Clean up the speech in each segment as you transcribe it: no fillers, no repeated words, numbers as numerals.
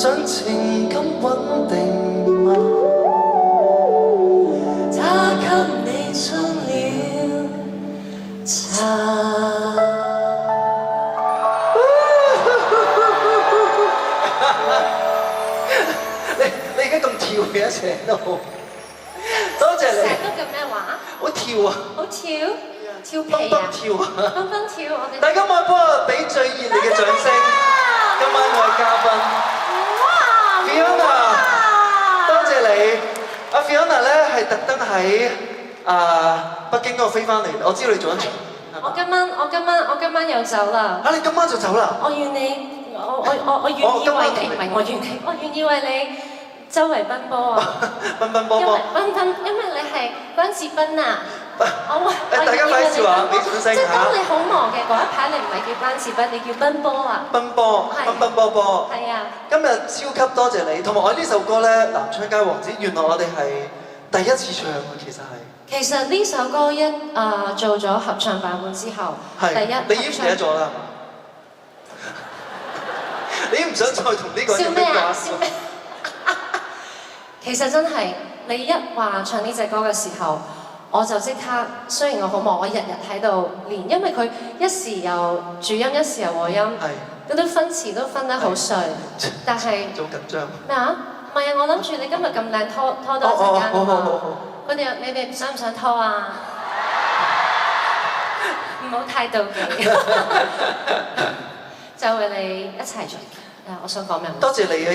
想情感穩定嗎？他給你沖了茶。你而家咁跳嘅一齊都好，多謝你。成日都叫咩話？好跳啊！好跳，跳蹦皮啊！蹦跳啊！蹦蹦跳，我哋大家可唔可以幫我俾最熱烈嘅掌聲？今晚我嘅嘉賓。Fiona， 多謝你。阿 Fiona 咧係特登喺北京嗰度飛翻嚟，我知道你做緊場。我今晚又走啦。你今晚就走啦？我願你，我願意為你，唔係我願意為你周圍奔波啊！奔波。因為你係關智斌啊！大家快啲話俾掌聲嚇！即係當你好忙嘅嗰一排，你唔係叫關智斌，你叫奔波啊！奔波。係啊！今日超級多謝你，同埋我呢首歌咧《南昌街王子》，原來我哋係第一次唱嘅，其實係。其實呢首歌做咗合唱版本之後，第一你已經唔記得咗啦，係嘛？你已經唔想再同呢個人講話。笑咩？其實真係，你一話唱呢隻歌嘅時候，我就即刻。雖然我好忙，我日日喺度練，因為佢一時又主音，一時又和音，嗰啲分詞都分得好碎。但係好緊張。咩啊？唔係啊！我諗住你今日咁靚，拖多陣間啊嘛。你哋想唔想拖啊？唔好太妒忌，就為你一齊做。我想講咩？多謝你啊！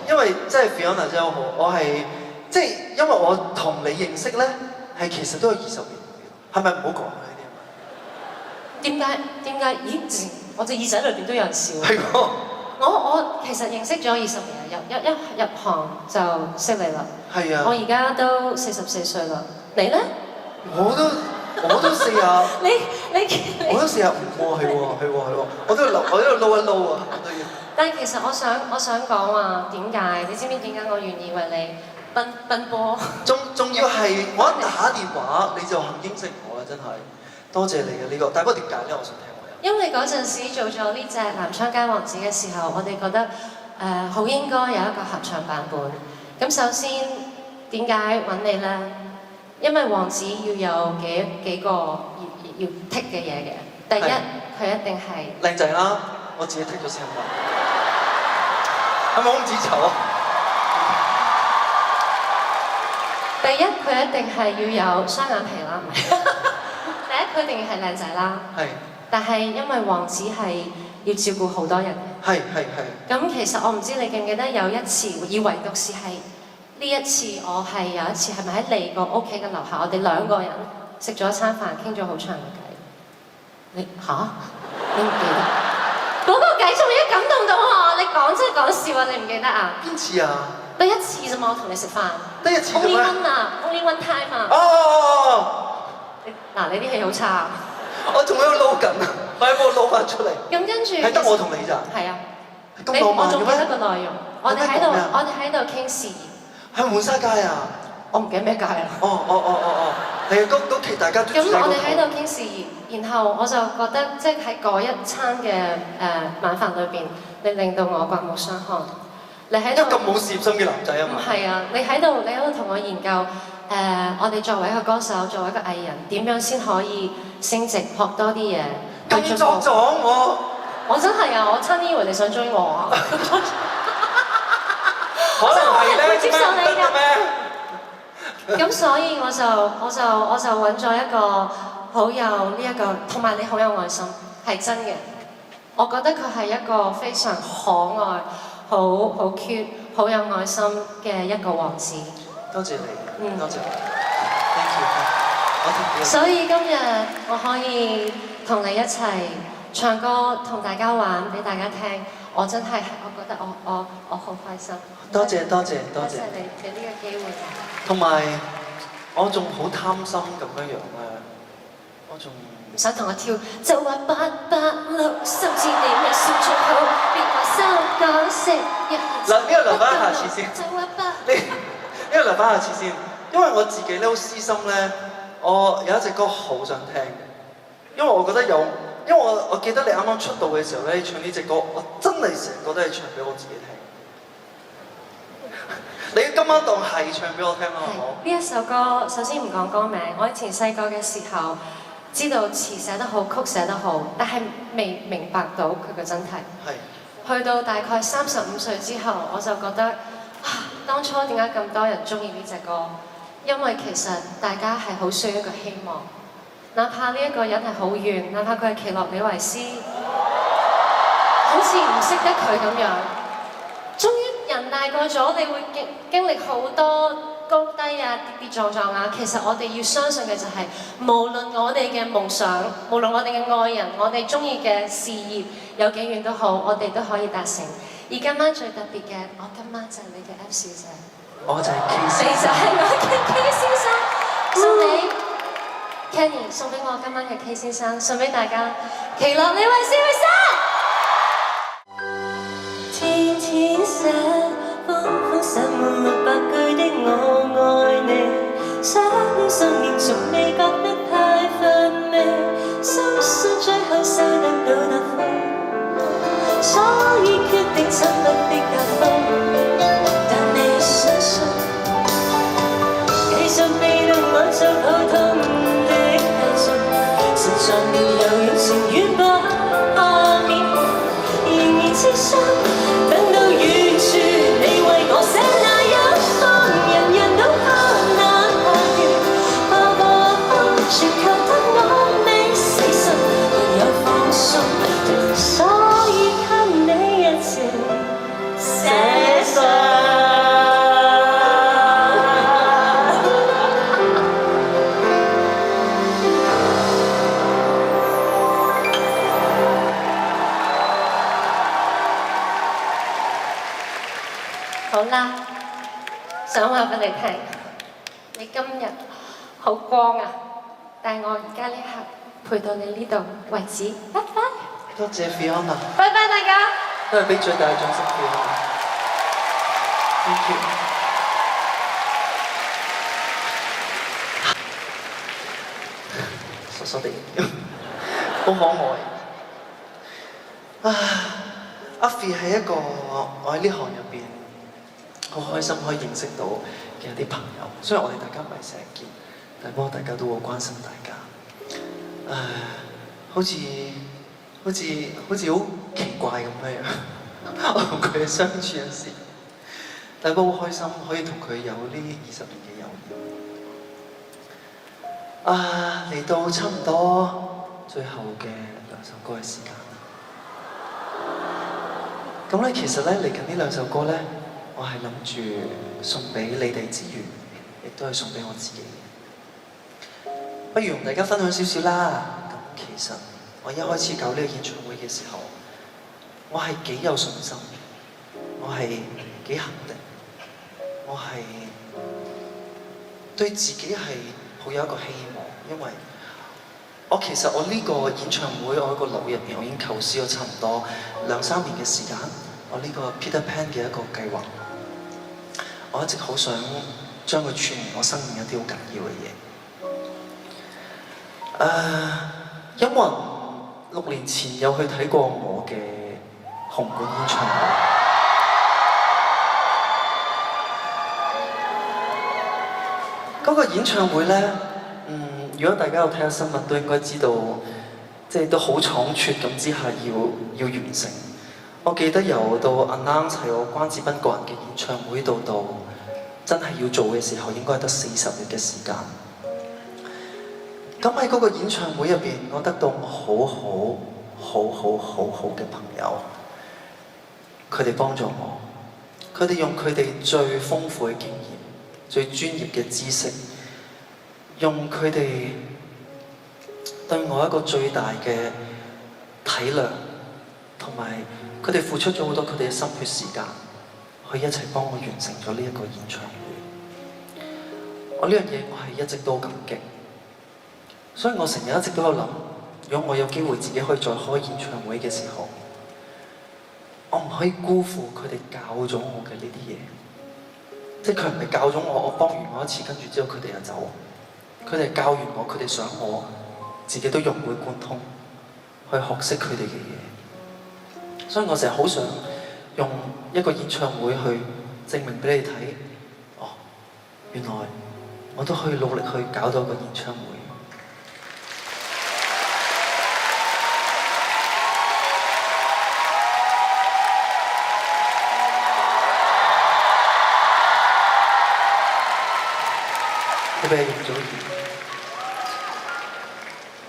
因為真係 Fiona 真係好，我係即係因為我同你認識咧，係其實都有20年，係咪唔好講啊？呢啲點解？咦！我隻耳仔裏邊都有人笑。係喎。我其實認識咗20年，一入行就識你啦。係啊。我而家都44歲啦，你咧？我都40。你我都45喎，係喎，我都喺度撈一撈啊，我都要。但係其實我想講話點解？你知唔知點解我願意為你奔波？仲要係我一打電話你就肯應承我啦，真係多謝你嘅呢個。但係不過點解咧？我想聽我有。因為嗰陣時做咗呢隻《南昌街王子》嘅時候，我哋覺得好應該有一個合唱版本。咁首先點解揾你咧？因為王子要有幾個要剔嘅嘢嘅。第一，佢一定係靚仔啦，我自己剔咗先啦。係咪好唔知醜啊？第一，佢一定係要有雙眼皮啦，唔係。第一，佢一定係靚仔啦。係。但係因為王子係要照顧好多人。係。咁其實我唔知你記唔記得有一次，以唯獨是係呢一次，我係有一次係咪喺你個屋企嘅樓下，我哋2個人食咗一餐飯，傾咗好長嘅偈。你唔記得？嗰個偈仲要感動到我，你講真係講笑啊！你唔記得啊？邊次啊？得一次啫嘛，我同你食飯。得一次啫咩 ？Only one 啊 ，Only one time 啊。嗱，你啲戲好差。我仲喺度撈緊啊，快幫我撈翻出嚟。咁跟住係得我同你咋？係啊。咁浪漫嘅咩？我仲記得個內容。我哋喺度傾事業。喺滿沙街啊！我唔記得咩街啦。係啊，嗰期大家都。咁我哋喺度傾事業，然後我就覺得即係喺嗰一餐嘅晚飯裏邊，你令到我刮目相看。你喺度。咁冇事業心嘅男仔啊嘛。唔係啊，你喺度同我研究我哋作為一個歌手，作為一個藝人，點樣先可以升值，學多啲嘢。咁作狀我。我真係啊！我差啲以為你想追我啊！可能係咧，會接受你㗎。咁所以我就揾咗一個好有呢一個，同埋你好有愛心，係真嘅。我覺得佢係一個非常可愛、好 cute、好有愛心嘅一個王子。多謝你，多謝你 ，thank you。所以今日我可以同你一齊唱歌，同大家玩，俾大家聽。我真係，我覺得我好開心。多謝你俾呢個機會。同埋我仲好貪心咁樣咧，我仲唔想同我跳，就話860次你咪算最好，別話收講食日。嗱，呢個留翻下次先。呢個留翻下次先，因為我自己咧好私心咧，我有一隻歌好想聽嘅，因為我覺得因為我記得你啱啱出道嘅時候咧，唱呢隻歌，我真係成個都係唱俾我自己聽。今晚當係唱俾我聽啦，好唔好？呢一首歌首先唔講歌名，我以前細個嘅時候知道詞寫得好，曲寫得好，但係未明白到佢嘅真諦。係。去到大概35歲之後，我就覺得當初點解咁多人中意呢隻歌？因為其實大家係好需要一個希望，哪怕呢一個人係好遠，哪怕佢係奇洛李維斯，好似唔識得佢咁樣。終於人大個咗，你會經歷好多高低啊、跌跌撞撞啊。其實我哋要相信嘅就係，無論我哋嘅夢想，無論我哋嘅愛人，我哋中意嘅事業有幾遠都好，我哋都可以達成。而今晚最特別嘅，我今晚就係你嘅 F 小姐，我就係 K 你先生。就係我嘅 K 先生，送俾 Kenny， 送俾我今晚嘅 K 先生，送俾大家，奇洛李維斯先生。天天寫豐豐寫滿600句的我愛你，寫了10年仲未覺得太乏味，深信最後收得到答覆，所以決定親筆的答覆。但你相信，繼續被動我做普通的繼續，實在沒有用情願把面紅，然而痴心。等到遠處，你為我寫那一封，人人都看那下段，全靠得我未死心，沒有放鬆，所以給你一次寫信。好啦，想話俾你聽，你今日好光啊！但係我而家呢刻陪到你呢度為止，拜拜。多謝 Fiona，拜拜大家。都係俾最大嘅掌聲 Fiona。Thank you。傻傻地，好可愛。阿 Fi 係一個我喺呢行入邊好開心可以認識到嘅一啲朋友，雖然我哋大家唔係成日見，但係不過大家都好關心大家。好似好奇怪咁樣，我同佢相處有時，但係不過好開心可以同佢有呢20年嘅友誼。嚟到差唔多最後嘅2首歌嘅時間。咁咧，其實咧嚟緊呢2首歌咧，我係諗住送俾你哋之餘，亦都係送俾我自己。不如同大家分享少少啦。咁其實我一開始搞呢個演唱會嘅時候，我係幾有信心，我係幾肯定，我係對自己係好有一個希望，因為其實我呢個演唱會，我喺個腦入邊，我已經構思咗差唔多2-3年嘅時間。我呢個 Peter Pan 嘅一個計劃，我一直好想將佢串聯我生命一啲好緊要嘅嘢。有冇人6年前有去睇過我嘅紅館演唱會？嗰個演唱會咧，如果大家有睇下新聞，都應該知道，即係都好倉促咁之下要完成。我記得由到 announce 係我關智斌個人嘅演唱會到真係要做嘅時候，應該係得40日嘅時間。咁喺嗰個演唱會入邊，我得到好嘅朋友，佢哋幫助我，佢哋用佢哋最豐富嘅經驗、最專業嘅知識，用佢哋對我一個最大嘅體諒，同埋佢哋付出咗好多佢哋嘅心血時間，去一齊幫我完成咗呢一個演唱會。我呢樣嘢我係一直都感激，所以我成日一直都有諗，如果我有機會自己可以再開演唱會嘅時候，我唔可以辜負佢哋教咗我嘅呢啲嘢。即係佢唔係教咗我，我幫完我一次，跟住之後佢哋就走。佢哋教完我，佢哋想我自己都融會貫通，去學識佢哋嘅嘢。所以我成日好想用一個演唱會去證明俾你睇，原來我都可以努力去搞到一個演唱會。你俾人認咗嘢。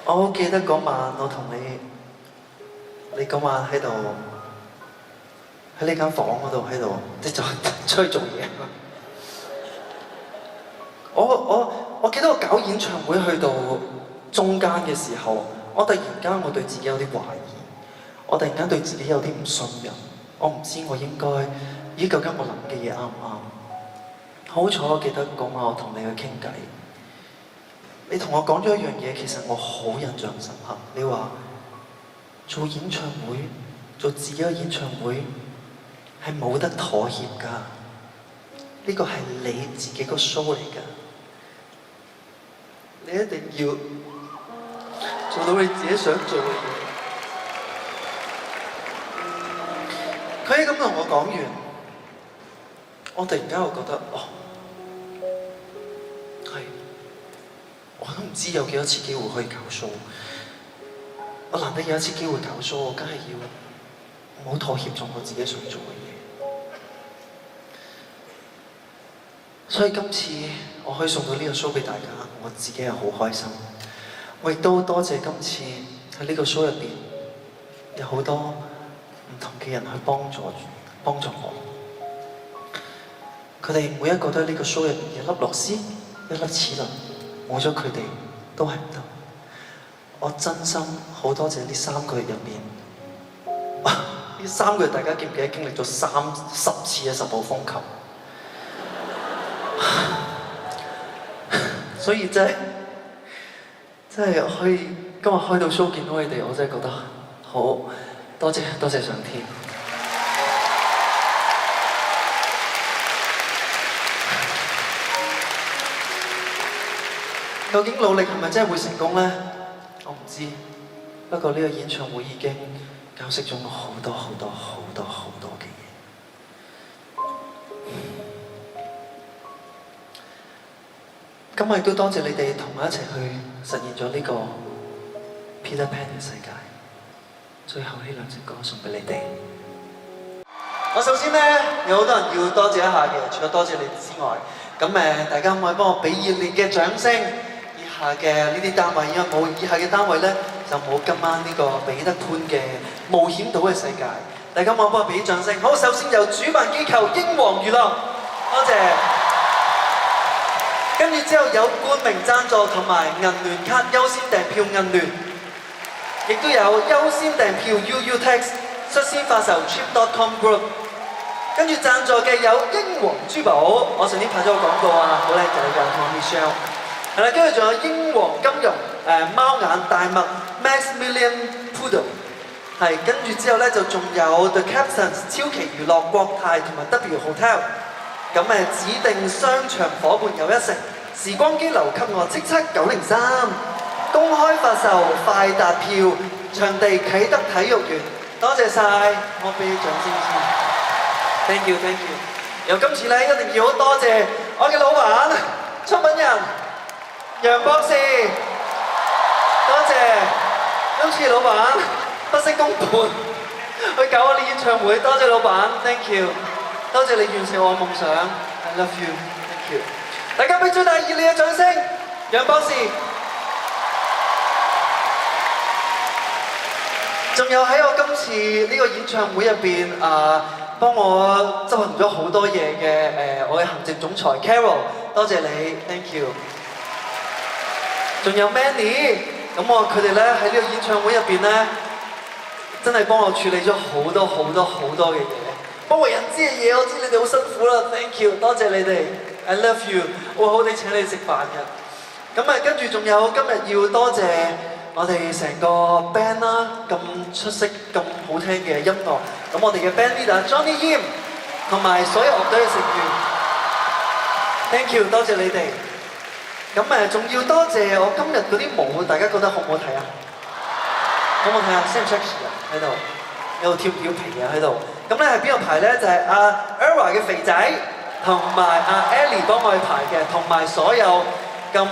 我好記得嗰晚我同你嗰晚喺度喺呢間房嗰度喺度即係出去做嘢。我記得我搞演唱會去到中間嘅時候，我突然間我對自己有啲懷疑，我突然間對自己有啲唔信任，我唔知我應該究竟我諗嘅嘢啱唔啱。好彩我記得嗰晚我同你去傾偈，你同我講咗一樣嘢，其實我好印象深刻。你話做演唱會，做自己嘅演唱會係冇得妥協㗎，呢個係你自己個 show 嚟㗎，你一定要做到你自己想做嘅嘢。佢咁同我講完，我突然間我覺得我都唔知有幾多次機會可以搞 show。我難得有一次機會搞 show，我梗係要唔好妥協做我自己想做嘅嘢。所以今次我可以送到呢個 show 俾大家，我自己係好開心。我亦都多謝今次喺呢個 show 入邊有好多唔同嘅人去幫助我。佢哋每一個都喺呢個 show 入邊一粒螺絲，一粒齒輪。冇咗佢哋都係唔得。我真心好多謝呢3個月入邊，呢3個月大家記唔記得經歷咗10次嘅10號風球？所以真係可以今日開到 show 見到你哋，我真係覺得好多謝上天。究竟努力係咪真係會成功呢？我唔知。不過呢個演唱會已經教識咗我好多嘅嘢。今日亦都多謝你哋同我一齊去實現咗呢個 Peter Pan 嘅世界。最後呢2隻歌送俾你哋。我首先呢，有好多人要多謝一下嘅，除咗多謝你之外，咁大家可唔可以幫我俾熱烈嘅掌聲？以下嘅呢啲單位，因為冇以下嘅單位咧，就冇今晚呢個彼得潘嘅冒險島嘅世界。大家可唔可以幫我俾啲掌聲？好，首先由主辦機構英皇娛樂，多謝。跟住之後有冠名贊助同埋銀聯卡優先訂票銀聯，亦都有優先訂票 UUTax 率先發售 Trip.com Group。跟住贊助嘅有英皇珠寶，我上年拍咗個廣告啊，好靚仔㗎，同 Michelle。係啦，跟住仲有英皇金融、貓眼大麥、Maximilian Poodle， 係跟住之後咧就仲有 The Captains 超奇娛樂、國泰同埋 W Hotel。咁指定商場伙伴有一成，時光機留給我叱咤903，公開發售快達票，場地啟德體育園。多謝晒，我俾掌聲先。Thank you。由今次咧一定要好多謝我嘅老闆、出品人楊博士，多謝今次老闆不惜工本去搞我哋演唱會，多謝老闆 ，thank you， 多謝你完成我嘅夢想 ，I love you，thank you， 大家俾最大熱烈嘅掌聲，楊博士。仲有喺我今次呢個演唱會入邊幫我執行咗好多嘢嘅我嘅行政總裁 Carol， 多謝你 ，thank you。仲有 Manny， 咁佢哋咧喺呢個演唱會入邊咧，真係幫我處理咗好多嘅嘢，不為人知嘅嘢，我知你哋好辛苦啦 ，thank you， 多謝你哋 ，I love you， 我好地請你哋食飯嘅。咁跟住仲有今日要多謝我哋成個 band 啦，咁出色、咁好聽嘅音樂。咁我哋嘅 band leader Johnny Yim 同埋所有樂隊嘅成員 ，thank you， 多謝你哋。咁仲要多謝我今日嗰啲舞，大家覺得好唔好睇啊？好唔好睇啊 ？Sam Shakespeare 喺度，有跳皮啊喺度。咁咧係邊個排咧？就係阿 Era 嘅肥仔同埋阿 Ellie 幫我哋排嘅，同埋所有咁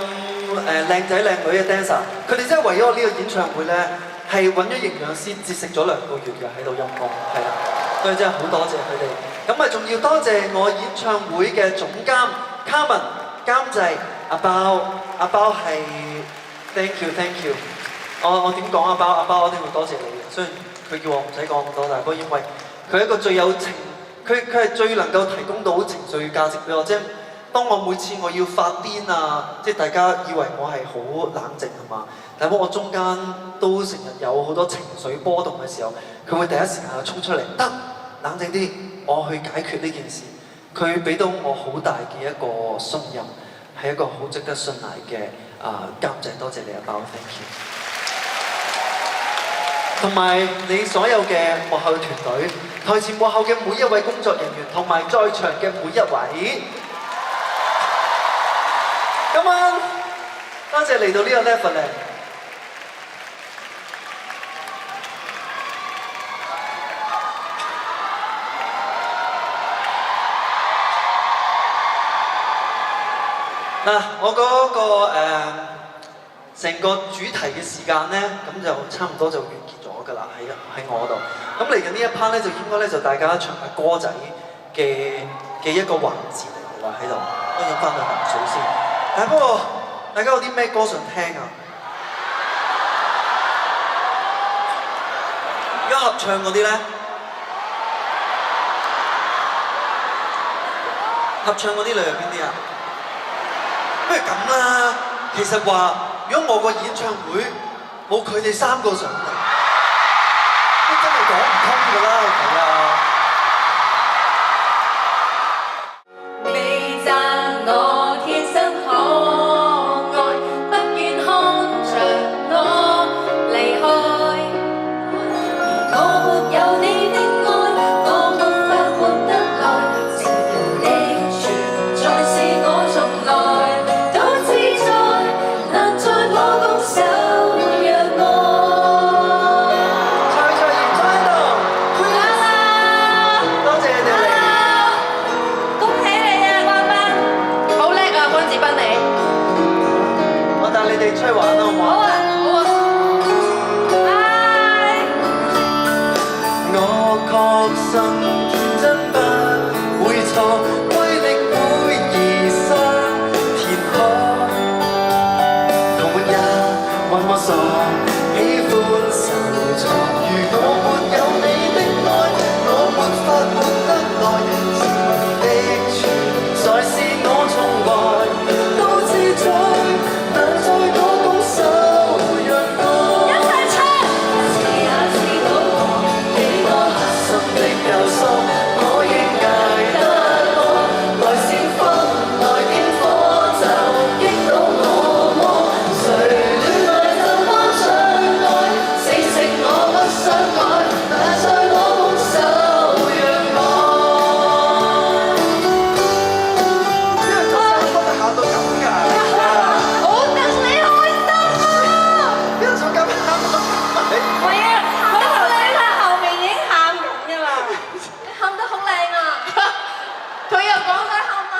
靚仔靚女嘅 dancer， 佢哋真係為咗我呢個演唱會咧，係揾咗營養師節食咗2個月嘅喺度陰功，係啦，所以真係好多謝佢哋。咁啊，仲要多謝我演唱會嘅總監 Carmen， 監製阿包係 thank you。我點講阿包一定會多謝你嘅，雖然佢叫我唔使講咁多，但係不過因為佢係一個最有情，佢係最能夠提供到情緒價值俾我，即係當我每次我要發癲啊，即係大家以為我係好冷靜係嘛，但係我中間都成日有好多情緒波動嘅時候，佢會第一時間就衝出嚟，得冷靜啲，我去解決呢件事。佢俾到我好大嘅一個信任，係一個好值得信賴嘅監製，多謝你阿包 ，thank you。同埋你所有嘅幕後團隊，台前幕後嘅每一位工作人員，同埋在場嘅每一位，今晚多謝嚟到呢個 level 咧。嗱，我嗰個成個主題嘅時間咧，咁就差唔多就完結咗㗎啦，喺我度。咁嚟緊呢一 part 咧，就應該咧就大家唱下歌仔嘅一個環節嚟㗎啦，喺度。我飲翻對鹹水先。但係不過，大家有啲咩歌想聽啊？而家合唱嗰啲咧，合唱嗰啲你係邊啲啊？不如咁啦，其實話如果我個演唱會冇佢哋3個上嚟，都真係講唔通㗎啦，係啊！你讚我天生可愛，不願看着我離開。而我沒有你的愛，我沒法活得來，情人的存在是我從來都自在，難在我拱手讓愛。蔡卓妍在度，多謝你哋。恭喜你啊，關斌！好叻啊，關子斌你。我帶你哋出去玩啦，好唔好？好啊，好啊。拜。我確信天真不會錯，威力會移山填海，同沒也還我傻，喜歡受挫。如我沒有你的愛，我沒法活得來，自然的存在是我從來都自在，難在我拱手讓愛。一齊唱。試下試到我，幾多核心的救贖，我亦捱得過。來煽風，來點火，就擊倒我魔。誰戀愛怎麼相愛？死剩我不想愛，但在我拱手讓愛。因為作監督行到咁㗎，好戥你開心啊！邊個做監督？唔係啊，佢同你喺後面已經喊緊㗎啦，你喊得好靚啊！佢又講佢喊啊！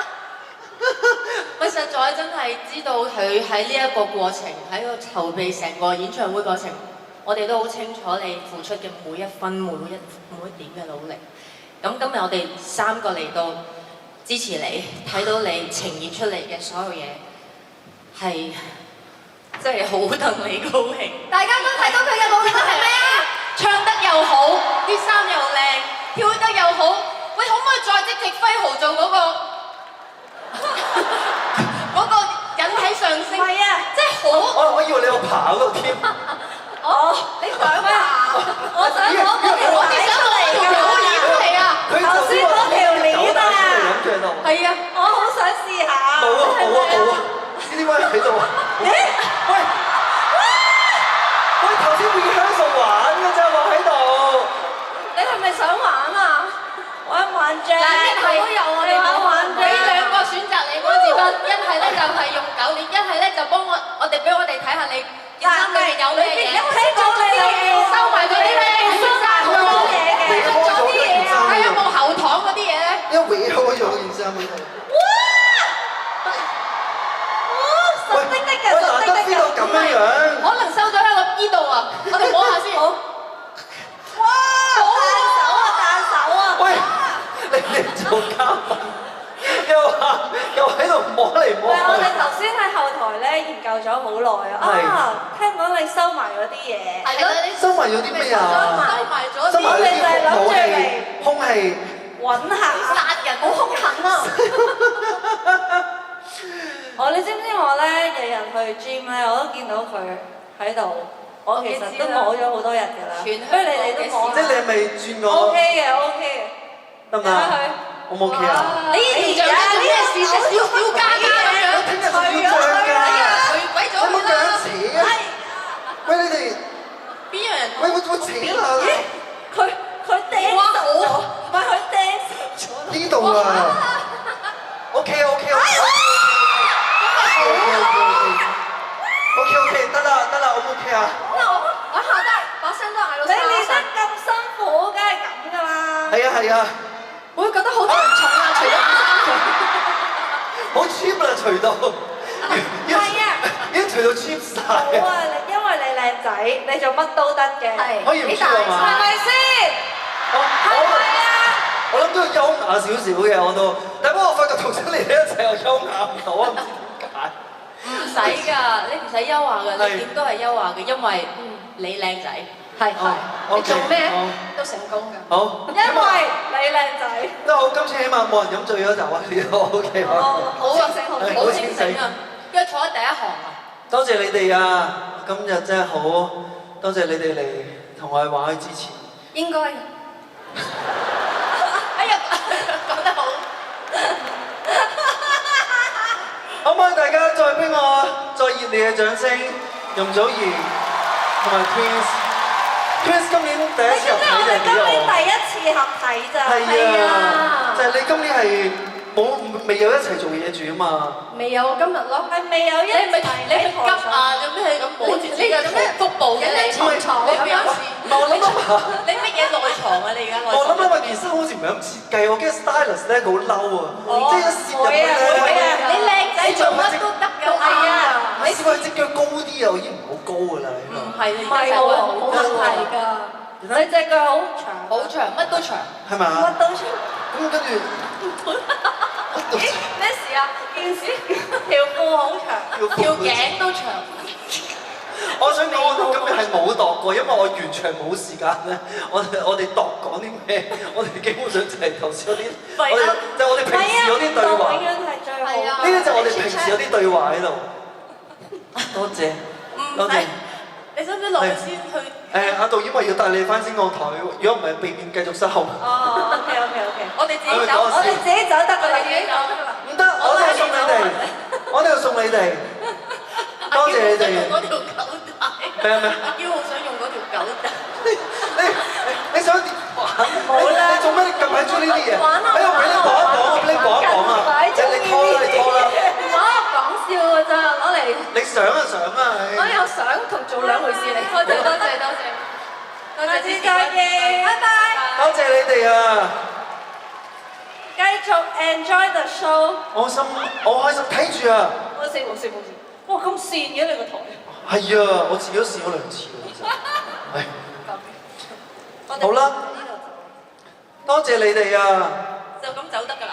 喂，實在真係知道佢喺呢一個過程，喺個籌備成個演唱會過程，我哋都好清楚你付出嘅每一分每一點嘅努力。咁今日我哋3個嚟到支持你，睇到你呈現出嚟嘅所有嘢，係真係好戥你高興。大家都睇到佢嘅努力啦，係咪啊？唱得又好，啲衫又靚，跳得又好。喂，可唔可以再積極揮毫做嗰個引體上升？係啊，即係好。我以為你有跑嗰添。哦，你想啊？我想攞嗰條我哋想攞條表演出嚟啊！佢頭先嗰條鏈啊諗住喺度。係啊，我好想試下。冇啊冇啊冇啊！呢啲位喺度啊！咦？喂，頭先 rehearsal 玩㗎咋喎喺度。你係咪想玩啊？玩玩啫。嗱，一係都有啊，你玩玩啫。俾2個選擇你，關智斌，一係咧就係用狗鏈，一係咧就幫我哋俾我哋睇下你件衫裏面有咩嘢。聽講你收埋嗰啲咧，收埋好多嘢嘅，你開咗啲嘢睇有冇後堂嗰啲嘢咧。因為有件衫喺度。實的的嘅，喂，難得飛到咁樣樣。可能收咗喺我呢度啊，我哋摸下先。好。哇！彈手啊！喂，你哋做嘉賓，又喺度摸嚟摸喂，我哋去。頭先喺後台咧研究咗好耐啊！係啊，聽講你收埋咗啲嘢，係咯，你收埋咗啲咩啊？收埋咗收埋咗啲武器、兇器。揾下殺人好兇狠啊！你知唔知我咧日日去 gym 咧，我都見到佢喺度。我其實都摸咗好多日㗎啦，全不如你哋都摸即係你係咪轉我 OK 嘅 OK 嘅，得唔得啊？我唔 OK 啊？你而家呢件事係小家咁樣，聽日仲要漲㗎。除鬼咗有冇咁樣佢啦！扯啊？喂，你哋邊有人？喂，我扯啦！佢釘實咗，唔係佢釘實咗。呢度啊！OK，得啦，我 OK 啊！我下低把聲都嗌到你練得咁辛苦，梗係咁㗎啦。係啊，會覺得好沉重啊！除咗好 cheap 啦，除到，係啊，已經除到 cheap 晒。好啊，因為你靚仔，你做乜都得嘅，係可以唔 cheap 啊嘛？咪先？我諗都要優雅少少嘅，我都。但不過我發覺同親你哋一齊又優雅唔到啊，唔知點解。唔使㗎，你唔使優雅㗎，你點都係優雅嘅，因為你靚仔。係哦你做咩好都成功㗎。好，因為你靚仔。都好，今次起碼冇人飲醉咗酒啊，呢個 OK 好好清醒，好清醒。好清醒啊！因為坐喺第一行啊！多謝你哋啊！今日真係好，多謝你哋嚟同我哋玩去支持。應該。哎呀，講得好！可唔可以大家再俾我再熱烈嘅掌聲？容祖兒同埋 Twins 今年第一次合體就係今年第一次合體咋？係啊，就係你今年係未有一齊做嘢住啊嘛。未有今日咯，係未有一齊。你係急啊？做咩咁摸住自己嘅腹部嘅？你隱藏你邊有事？唔係我諗諗下，你乜嘢內藏啊？你而家內藏？我諗諗下件衫好似唔係咁設計，我驚 stylist 咧佢好嬲啊，即係一攝入去咧，你靚仔做乜都得㗎，係啊！你試過隻腳高啲啊，我已經唔好高㗎啦。唔係你唔係喎，冇問題㗎。你隻腳好長，好長，乜都長。係咪啊？乜都長。咁跟住，咦？咩事啊？件事條褲好長，條頸都長。我想講我今日係冇度過，因為我完全冇時間咧。我哋度講啲咩？我哋基本上就係頭先嗰啲，我哋平時嗰啲對話。永遠係最好。呢啲就我哋平時有啲對話喺度。多謝，多謝。你使唔使落去先去？阿導演話要帶你翻先個台，如果唔係避免繼續失控。OK。我哋自己走，我哋自己走得㗎啦，自己走得㗎啦。唔得，我哋要送你哋，我哋要送你哋。多謝你哋。嗰條狗帶。咩？阿嬌好想用嗰條狗帶。你想點玩？好啦你做咩咁鬼中意呢啲嘢？玩啊哎呀，俾你講一講啊！俾你講一講啊！你拖啦，你拖啦。我講笑㗎咋，攞嚟。你想啊想啊！我有想同做兩回事嚟。多謝。下次再見，拜拜。多謝你哋啊！繼續 enjoy the show。我開心睇住啊！冇事。哇，咁跣嘅你個台。係啊，我自己都試咗2次啦，真係。好啦，多謝你哋啊！就咁走得㗎啦。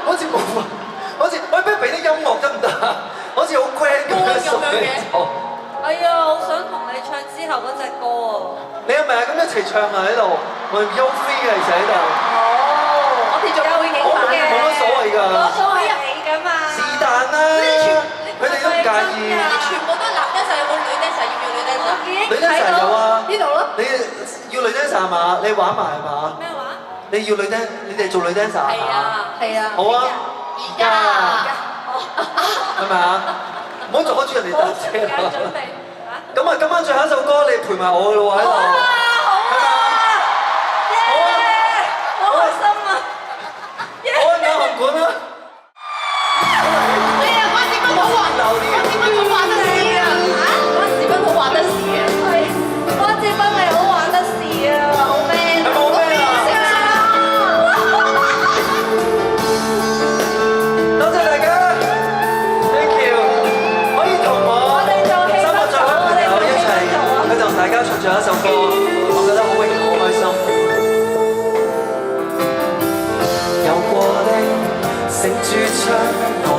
好似冇啊，好似喂，不如俾啲音樂得唔得啊？好似好 grand 咁樣送你走。哎呀，好想同你唱之後嗰隻歌啊！你係咪啊？咁一齊唱啊喺度，我哋優飛嘅其實喺度。我哋做背景板嘅。冇乜所謂㗎。我都係你㗎嘛。是但啦，佢哋都唔介意。你全部都男dancer，有冇女dancer？要唔要女dancer？女 dancer 有啊。呢度咯。你要女 dancer 係嘛？你玩埋係嘛？咩話？你要女 dancer，你哋做女 dancer 係嘛？係啊。好啊。而家。係咪啊？唔好阻住人哋搭車準備。咁啊，今晚最後一首歌，你陪埋我嘅咯喎喺度。好開心啊！好啊，眼紅館啦。哎呀，關智斌好話，關智斌好話得事啊！關智斌好話得事啊！關智斌你好玩得事啊！好 man 係冇咩啊？聲駐唱。